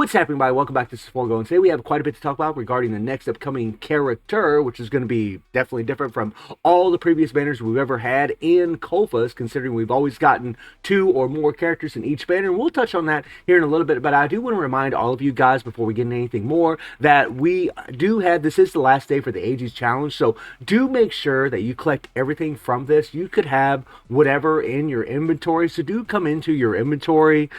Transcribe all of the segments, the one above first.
What's happening, everybody? Welcome back to Sforgo, and today we have quite a bit to talk about regarding the next upcoming character, which is going to be definitely different from all the previous banners we've ever had in Kofas, considering we've always gotten 2 or more characters in each banner, and we'll touch on that here in a little bit. But I do want to remind all of you guys, before we get into anything more, that we do have, this is the last day for the Ages Challenge, so do make sure that you collect everything from this. You could have whatever in your inventory, so do come into your inventory,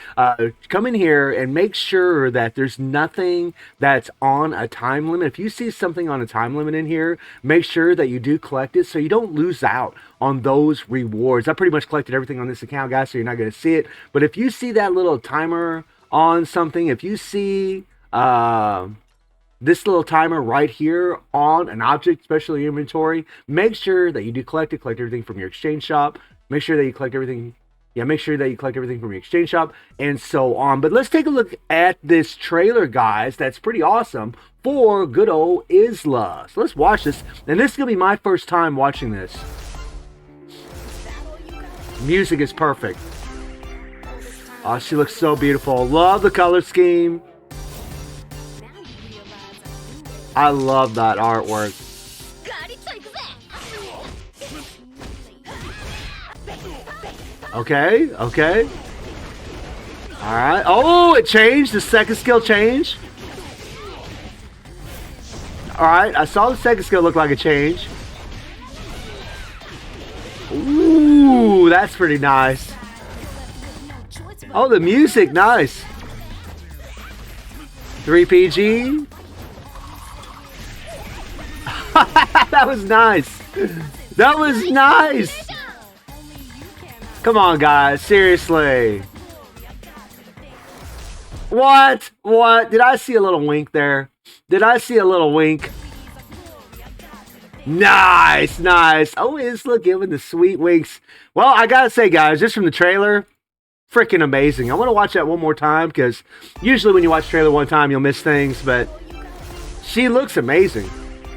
come in here and make sure that there's nothing that's on a time limit. If you see something on a time limit in here, make sure that you do collect it so you don't lose out on those rewards. I pretty much collected everything on this account, guys, so you're not going to see it. But if you see that little timer on something, if you see this little timer right here on an object, especially inventory, make sure that you do collect it. Collect everything from your exchange shop. Make sure that you collect everything. Yeah, make sure that you collect everything from your exchange shop and so on. But let's take a look at this trailer, guys. That's pretty awesome for good old Isla. So let's watch this. And this is going to be my first time watching this. Music is perfect. Oh, she looks so beautiful. Love the color scheme. I love that artwork. Okay, okay. Alright. Oh, it changed. The second skill changed. Alright, I saw the second skill look like a change. Ooh, that's pretty nice. Oh, the music, nice. 3PG. That was nice. That was nice. Come on, guys. Seriously. What? What? Did I see a little wink there? Did I see a little wink? Nice, nice. Oh, Isla giving the sweet winks. Well, I gotta say, guys, just from the trailer, freaking amazing. I want to watch that one more time because usually when you watch the trailer one time, you'll miss things, but she looks amazing.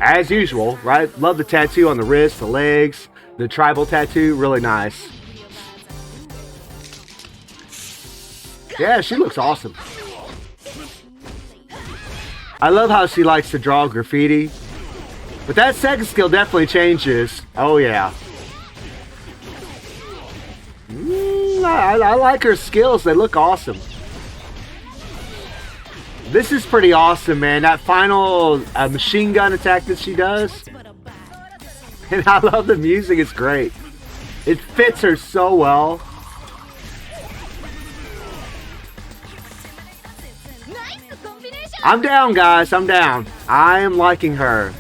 As usual, right? Love the tattoo on the wrist, the legs, the tribal tattoo. Really nice. Yeah, she looks awesome. I love how she likes to draw graffiti. But that second skill definitely changes. Oh, yeah. I like her skills. They look awesome. This is pretty awesome, man. That final machine gun attack that she does. And I love the music. It's great. It fits her so well. I'm down, guys. I'm down. I am liking her.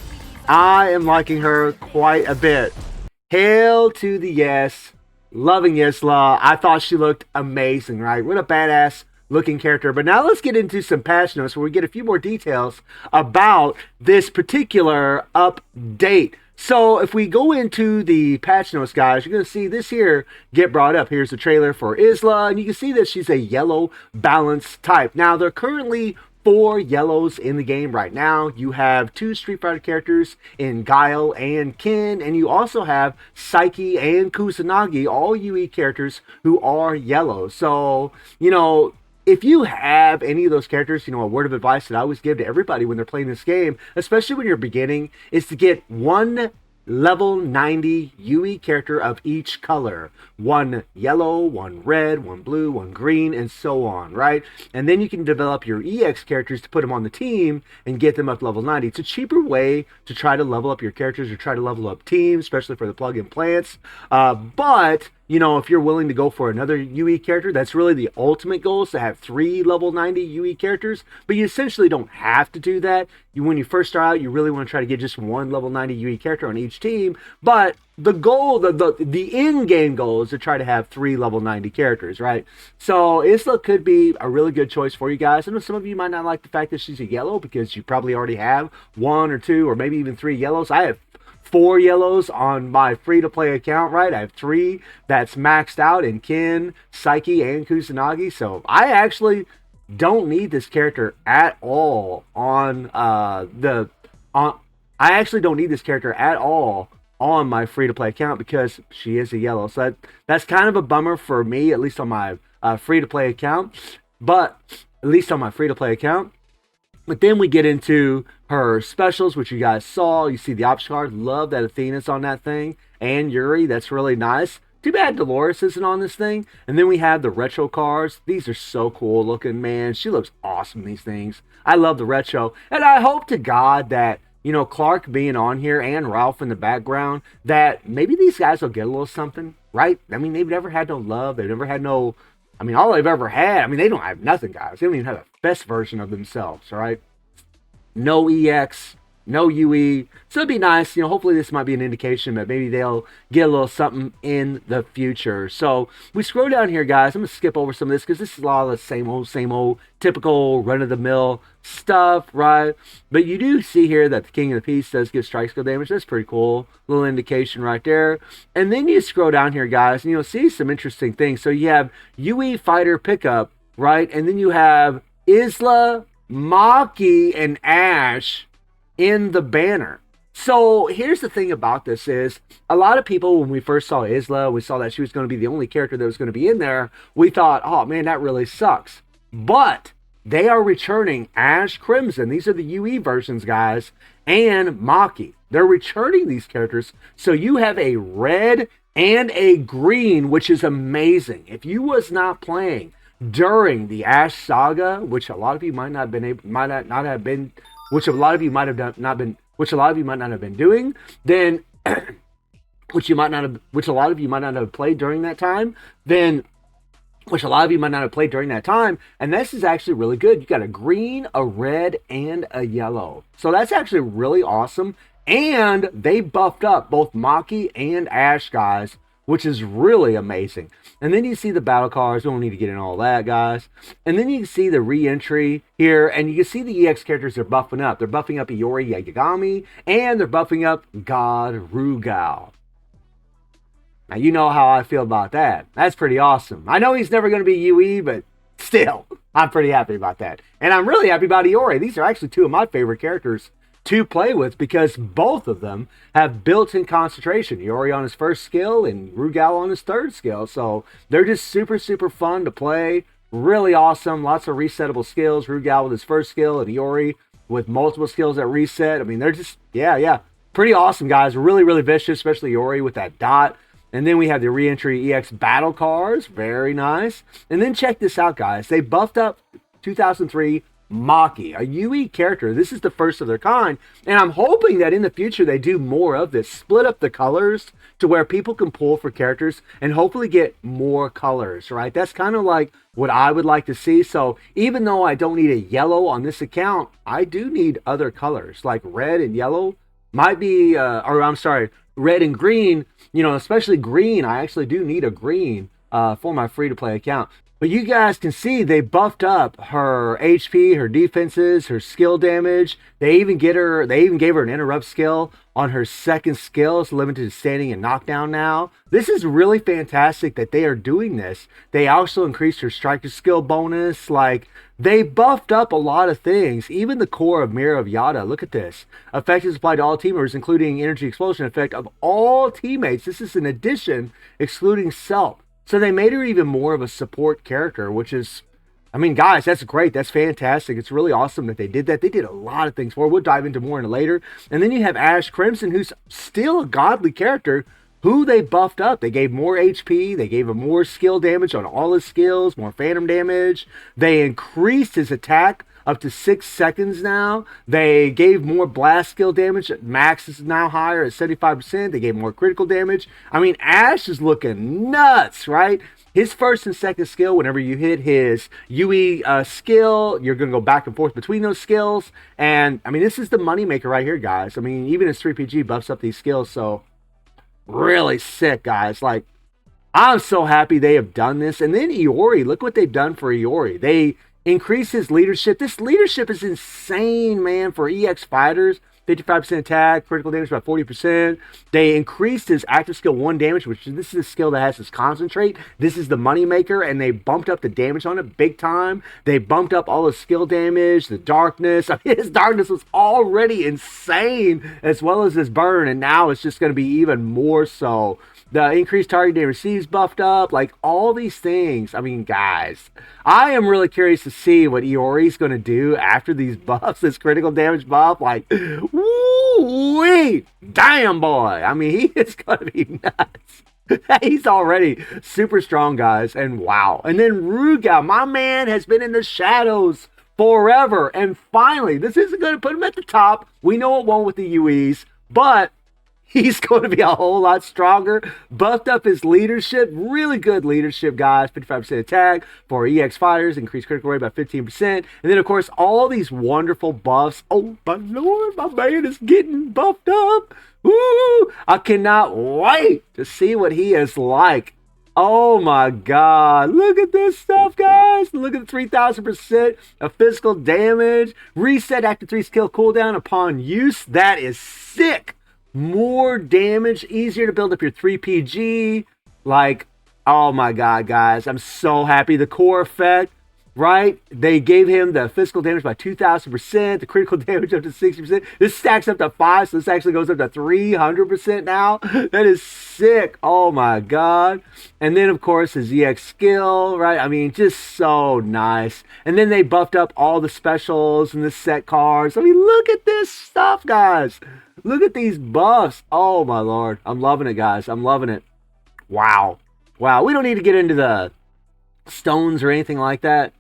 I am liking her quite a bit. Hail to the yes. Loving Isla. I thought she looked amazing, right? What a badass looking character. But now let's get into some patch notes where we get a few more details about this particular update. So if we go into the patch notes, guys, you're going to see this here get brought up. Here's the trailer for Isla, and you can see that she's a yellow balance type. Now, they're currently 4 yellows in the game right now. You have 2 Street Fighter characters in Guile and Ken, and you also have Psyche and Kusanagi, all UE characters who are yellow. So, you know, if you have any of those characters, you know, a word of advice that I always give to everybody when they're playing this game, especially when you're beginning, is to get 1 level 90 UE character of each color. 1 yellow, 1 red, 1 blue, 1 green, and so on, right? And then you can develop your EX characters to put them on the team and get them up to level 90. It's a cheaper way to try to level up your characters or try to level up teams, especially for the plug-in plants. But you know, if you're willing to go for another UE character, that's really the ultimate goal, is to have 3 level 90 UE characters. But you essentially don't have to do that. When you first start out, you really want to try to get just 1 level 90 UE character on each team. But the goal, the in-game goal is to try to have 3 level 90 characters, right? So Isla could be a really good choice for you guys. I know some of you might not like the fact that she's a yellow because you probably already have 1 or 2 or maybe even 3 yellows. I have 4 yellows on my free-to-play account, right? I have 3 that's maxed out in Ken, Psyche, and Kusanagi. So I actually don't need this character at all on I actually don't need this character at all on my free-to-play account because she is a yellow. So that's kind of a bummer for me, at least on my free-to-play account. But at least on my free-to-play account. But then we get into her specials, which you guys saw. You see the option card. Love that Athena's on that thing. And Yuri, that's really nice. Too bad Dolores isn't on this thing. And then we have the retro cards. These are so cool looking, man. She looks awesome, these things. I love the retro. And I hope to God that, you know, Clark being on here and Ralph in the background, that maybe these guys will get a little something, right? I mean, they've never had no love. They've never had no... I mean, all they've ever had, I mean, they don't have nothing, guys. They don't even have the best version of themselves, all right? No EX, no UE. So it'd be nice, you know, hopefully this might be an indication that maybe they'll get a little something in the future. So we scroll down here, guys. I'm going to skip over some of this because this is a lot of the same old, typical run-of-the-mill stuff, right? But you do see here that the King of the Peace does give strike skill damage. That's pretty cool. Little indication right there. And then you scroll down here, guys, and you'll see some interesting things. So you have UE Fighter Pickup, right? And then you have Isla, Maki, and Ash in the banner. So here's the thing about this is a lot of people, when we first saw Isla, we saw that she was going to be the only character that was going to be in there. We thought, oh man, that really sucks. But they are returning Ash Crimson. These are the UE versions, guys, and Maki. They're returning these characters. So you have a red and a green, which is amazing. If you was not playing during the Ash Saga, which a lot of you might not have been able, might not have been, which a lot of you might have done, not been, which a lot of you might not have been doing, then which a lot of you might not have played during that time, then which a lot of you might not have played during that time, and this is actually really good. You got a green, a red, and a yellow. So that's actually really awesome. And they buffed up both Maki and Ash, guys, which is really amazing. And then you see the battle cards. We don't need to get into all that, guys. And then you can see the re-entry here, and you can see the EX characters are buffing up. They're buffing up Iori Yagami, and they're buffing up God Rugal. Now, you know how I feel about that. That's pretty awesome. I know he's never going to be UE, but still, I'm pretty happy about that. And I'm really happy about Iori. These are actually two of my favorite characters to play with because both of them have built-in concentration. Iori on his first skill and Rugal on his third skill. So they're just super, super fun to play. Really awesome. Lots of resettable skills. Rugal with his first skill and Iori with multiple skills that reset. I mean, they're just, yeah. Pretty awesome, guys. Really, really vicious, especially Iori with that dot. And then we have the re-entry EX battle cards. Very nice. And then check this out, guys. They buffed up 2003 Maki, a UE character. This is the first of their kind. And I'm hoping that in the future they do more of this. Split up the colors to where people can pull for characters and hopefully get more colors, right? That's kind of like what I would like to see. So even though I don't need a yellow on this account, I do need other colors like red and yellow might be, red and green, you know, especially green. I actually do need a green for my free-to-play account. But you guys can see they buffed up her HP, her defenses, her skill damage. They even gave her an interrupt skill on her second skill. It's limited to standing and knockdown now. This is really fantastic that they are doing this. They also increased her striker skill bonus. Like, they buffed up a lot of things. Even the core of Mirror of Yada. Look at this. Effect is applied to all team members, including energy explosion effect of all teammates. This is an addition, excluding self. So they made her even more of a support character, which is, I mean, guys, that's great. That's fantastic. It's really awesome that they did that. They did a lot of things for her. We'll dive into more in later. And then you have Ash Crimson, who's still a godly character, who they buffed up. They gave more HP. They gave him more skill damage on all his skills, more phantom damage. They increased his attack up to 6 seconds now. They gave more blast skill damage. Max is now higher at 75%. They gave more critical damage. I mean, Ash is looking nuts, right? His first and second skill, whenever you hit his UE skill, you're going to go back and forth between those skills. And, I mean, this is the moneymaker right here, guys. I mean, even his 3PG buffs up these skills. So, really sick, guys. Like, I'm so happy they have done this. And then Iori, look what they've done for Iori. They increase his leadership. This leadership is insane, man, for EX fighters. 55% attack, critical damage by 40%. They increased his active skill 1 damage, which this is a skill that has his concentrate. This is the money maker, and they bumped up the damage on it big time. They bumped up all the skill damage, the darkness. I mean, his darkness was already insane, as well as his burn, and now it's just going to be even more so. The increased target damage receives buffed up, like all these things. I mean, guys, I am really curious to see what Iori's going to do after these buffs, this critical damage buff. Like, woo-wee, damn boy. I mean, he is going to be nuts. He's already super strong, guys, and wow. And then Rugal, my man, has been in the shadows forever, and finally, this isn't going to put him at the top. We know it won't with the UEs, but he's going to be a whole lot stronger. Buffed up his leadership. Really good leadership, guys. 55% attack for EX fighters. Increased critical rate by 15%. And then, of course, all these wonderful buffs. Oh, my Lord. My man is getting buffed up. Woo! I cannot wait to see what he is like. Oh, my God. Look at this stuff, guys. Look at the 3,000% of physical damage. Reset active 3 skill cooldown upon use. That is sick. More damage, easier to build up your 3PG. Like, oh my God, guys. I'm so happy. The core effect, right? They gave him the physical damage by 2,000%, the critical damage up to 60%. This stacks up to 5, so this actually goes up to 300% now. That is sick. Oh my God. And then, of course, his EX skill, right? I mean, just so nice. And then they buffed up all the specials and the set cards. I mean, look at this stuff, guys. Look at these buffs. Oh, my Lord. I'm loving it, guys. I'm loving it. Wow. Wow. We don't need to get into the stones or anything like that.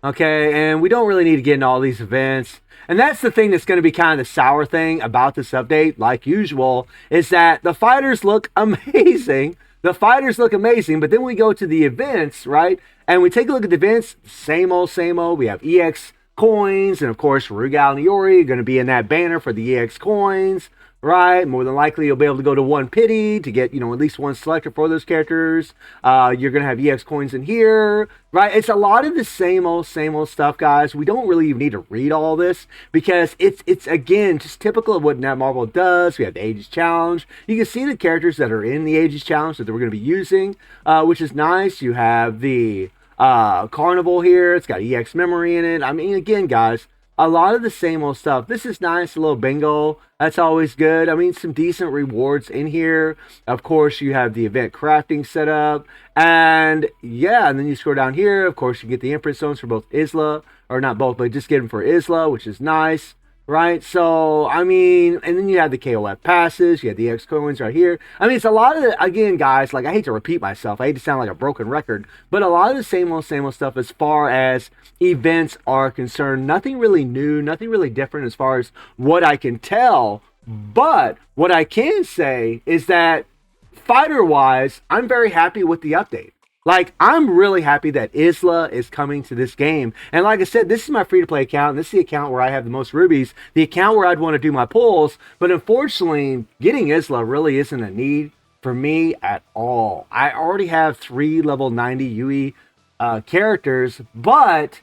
Okay? And we don't really need to get into all these events. And that's the thing that's going to be kind of the sour thing about this update, like usual, is that the fighters look amazing. The fighters look amazing, but then we go to the events, right? And we take a look at the events. Same old, same old. We have EX coins, and of course Rugal and Iori are going to be in that banner for the EX coins, right? More than likely you'll be able to go to one pity to get, you know, at least one selector for those characters. You're going to have EX coins in here, right? It's a lot of the same old stuff, guys. We don't really even need to read all this because it's again just typical of what Netmarble does. We have the Ages Challenge. You can see the characters that are in the Ages Challenge that we're going to be using, which is nice. You have the Carnival here. It's got EX memory in it. I mean, again, guys, a lot of the same old stuff. This is nice, a little bingo. That's always good. I mean, some decent rewards in here. Of course, you have the event crafting set up. And yeah, and then you scroll down here. Of course, you get the imprint zones for both Isla, or not both, but just get them for Isla, which is nice. Right, so, I mean, and then you have the KOF passes, you have the X coins right here. I mean, it's a lot of, again, guys, like, I hate to repeat myself, I hate to sound like a broken record, but a lot of the same old stuff as far as events are concerned. Nothing really new, nothing really different as far as what I can tell, but what I can say is that, fighter-wise, I'm very happy with the update. Like, I'm really happy that Isla is coming to this game. And like I said, this is my free-to-play account. And this is the account where I have the most rubies. The account where I'd want to do my pulls. But unfortunately, getting Isla really isn't a need for me at all. I already have 3 level 90 UE characters. But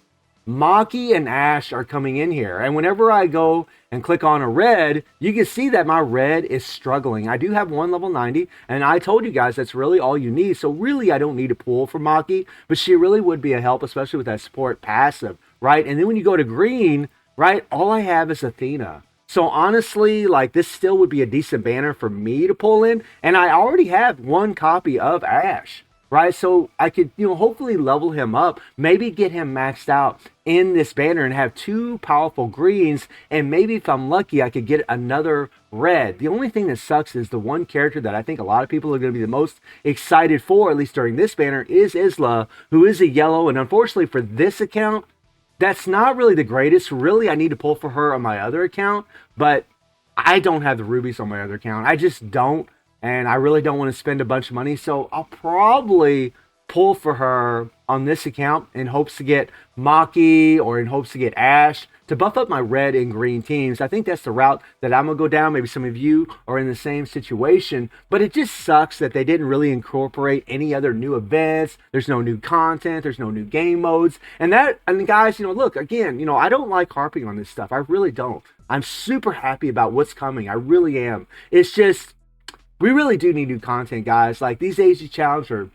Maki and Ash are coming in here. And whenever I go and click on a red, you can see that my red is struggling. I do have 1 level 90, and I told you guys that's really all you need. So really, I don't need to pull for Maki, but she really would be a help, especially with that support passive, right? And then when you go to green, right, all I have is Athena. So honestly, like, this still would be a decent banner for me to pull in, and I already have 1 copy of Ash. Right, so I could, you know, hopefully level him up, maybe get him maxed out in this banner and have 2 powerful greens, and maybe if I'm lucky, I could get another red. The only thing that sucks is the one character that I think a lot of people are going to be the most excited for, at least during this banner, is Isla, who is a yellow, and unfortunately for this account, that's not really the greatest. Really, I need to pull for her on my other account, but I don't have the rubies on my other account. I just don't. And I really don't want to spend a bunch of money. So I'll probably pull for her on this account in hopes to get Maki or in hopes to get Ash. to buff up my red and green teams. I think that's the route that I'm going to go down. Maybe some of you are in the same situation, but it just sucks that they didn't really incorporate any other new events. There's no new content. There's no new game modes. And guys, look, again, I don't like harping on this stuff. I really don't. I'm super happy about what's coming. I really am. It's just, we really do need new content, guys. Like, these AG Challenge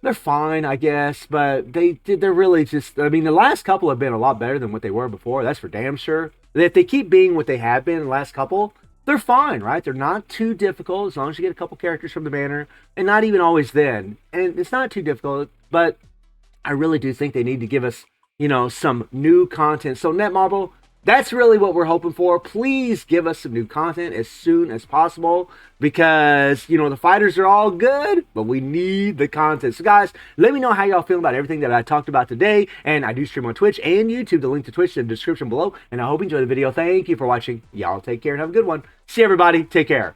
they're fine, I guess, but they're really just, I mean, the last couple have been a lot better than what they were before. That's for damn sure. If they keep being what they have been in the last couple, they're fine, right? They're not too difficult as long as you get a couple characters from the banner, and not even always then. And it's not too difficult, but I really do think they need to give us, some new content. So Netmarble, that's really what we're hoping for. Please give us some new content as soon as possible, because, the fighters are all good, but we need the content. So guys, let me know how y'all feel about everything that I talked about today. And I do stream on Twitch and YouTube. The link to Twitch is in the description below. And I hope you enjoyed the video. Thank you for watching. Y'all take care and have a good one. See everybody. Take care.